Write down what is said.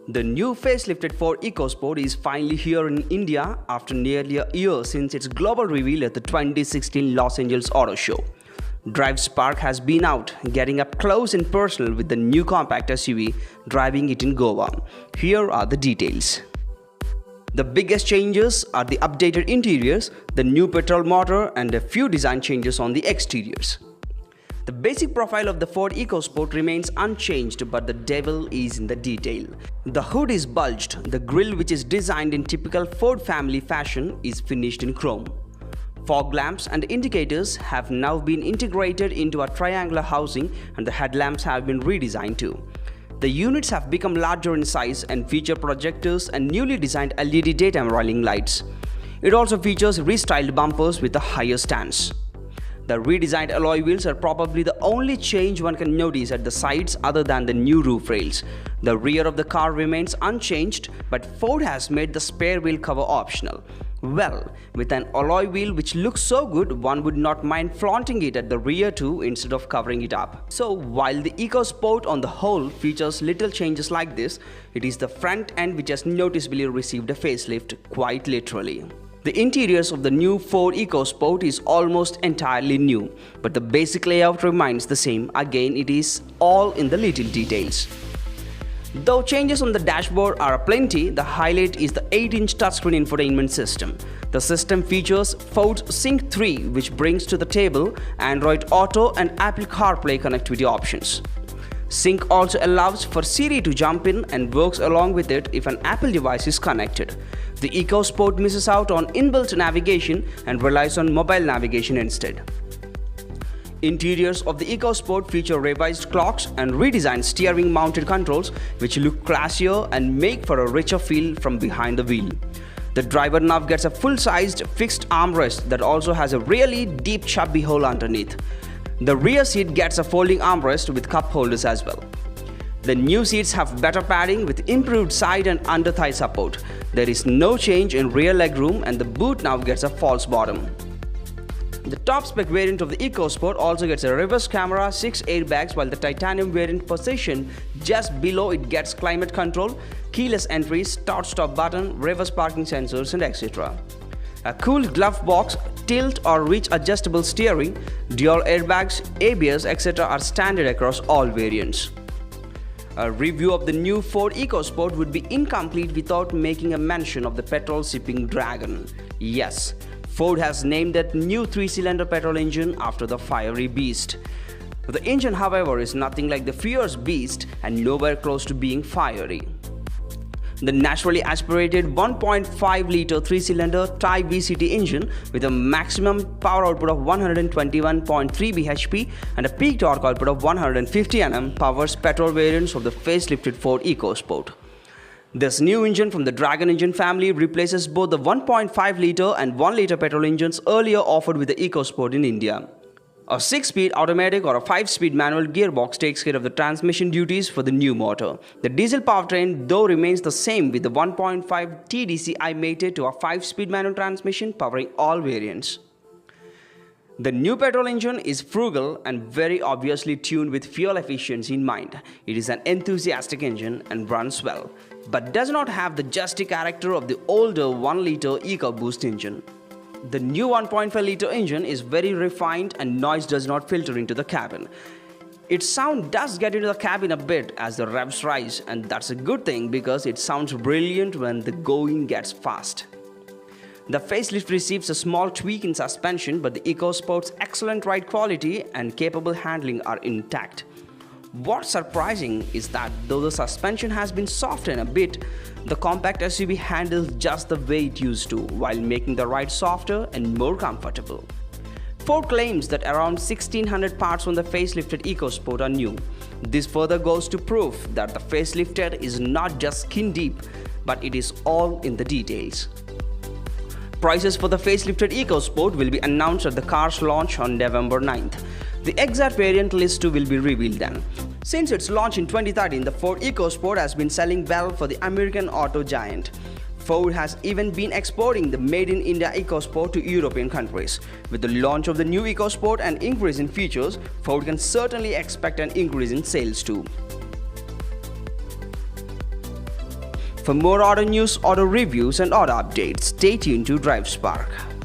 The new facelifted Ford EcoSport is finally here in India after nearly a year since its global reveal at the 2016 Los Angeles Auto Show. DriveSpark has been out, getting up close and personal with the new compact SUV, driving it in Goa. Here are the details. The biggest changes are the updated interiors, the new petrol motor, and a few design changes on the exteriors. The basic profile of the Ford EcoSport remains unchanged, but the devil is in the detail. The hood is bulged, the grille, which is designed in typical Ford family fashion, is finished in chrome. Fog lamps and indicators have now been integrated into a triangular housing, and the headlamps have been redesigned too. The units have become larger in size and feature projectors and newly designed LED daytime running lights. It also features restyled bumpers with a higher stance. The redesigned alloy wheels are probably the only change one can notice at the sides other than the new roof rails. The rear of the car remains unchanged, but Ford has made the spare wheel cover optional. Well, with an alloy wheel which looks so good, one would not mind flaunting it at the rear too instead of covering it up. So while the EcoSport on the whole features little changes like this, it is the front end which has noticeably received a facelift, quite literally. The interiors of the new Ford EcoSport is almost entirely new, but the basic layout remains the same. Again, it is all in the little details. Though changes on the dashboard are aplenty, the highlight is the 8-inch touchscreen infotainment system. The system features Ford Sync 3, which brings to the table Android Auto and Apple CarPlay connectivity options. Sync also allows for Siri to jump in and works along with it if an Apple device is connected. The EcoSport misses out on inbuilt navigation and relies on mobile navigation instead. Interiors of the EcoSport feature revised clocks and redesigned steering mounted controls which look classier and make for a richer feel from behind the wheel. The driver now gets a full-sized fixed armrest that also has a really deep chubby hole underneath. The rear seat gets a folding armrest with cup holders as well. The new seats have better padding with improved side and under thigh support. There is no change in rear legroom, and the boot now gets a false bottom. The top spec variant of the EcoSport also gets a reverse camera, 6 airbags, while the titanium variant position just below it gets climate control, keyless entry, start-stop button, reverse parking sensors, and etc. A cool glove box, tilt or reach adjustable steering, dual airbags, ABS, etc. are standard across all variants. A review of the new Ford EcoSport would be incomplete without making a mention of the petrol-sipping Dragon. Yes, Ford has named that new 3-cylinder petrol engine after the fiery beast. The engine, however, is nothing like the fierce beast and nowhere close to being fiery. The naturally aspirated 1.5-liter 3-cylinder Type VCT engine with a maximum power output of 121.3 bhp and a peak torque output of 150 Nm powers petrol variants of the facelifted Ford EcoSport. This new engine from the Dragon engine family replaces both the 1.5-liter and 1-liter petrol engines earlier offered with the EcoSport in India. A 6-speed automatic or a 5-speed manual gearbox takes care of the transmission duties for the new motor. The diesel powertrain though remains the same, with the 1.5 TDCI mated to a 5-speed manual transmission powering all variants. The new petrol engine is frugal and very obviously tuned with fuel efficiency in mind. It is an enthusiastic engine and runs well, but does not have the justy character of the older 1-liter EcoBoost engine. The new 1.5-liter engine is very refined and noise does not filter into the cabin. Its sound does get into the cabin a bit as the revs rise, and that's a good thing because it sounds brilliant when the going gets fast. The facelift receives a small tweak in suspension, but the EcoSport's excellent ride quality and capable handling are intact. What's surprising is that though the suspension has been softened a bit, the compact SUV handles just the way it used to, while making the ride softer and more comfortable. Ford claims that around 1600 parts on the facelifted EcoSport are new. This further goes to prove that the facelifted is not just skin deep, but it is all in the details. Prices for the facelifted EcoSport will be announced at the car's launch on November 9th. The exact variant list too will be revealed then. Since its launch in 2013, the Ford EcoSport has been selling well for the American auto giant. Ford has even been exporting the Made in India EcoSport to European countries. With the launch of the new EcoSport and increase in features, Ford can certainly expect an increase in sales too. For more auto news, auto reviews and auto updates, stay tuned to DriveSpark.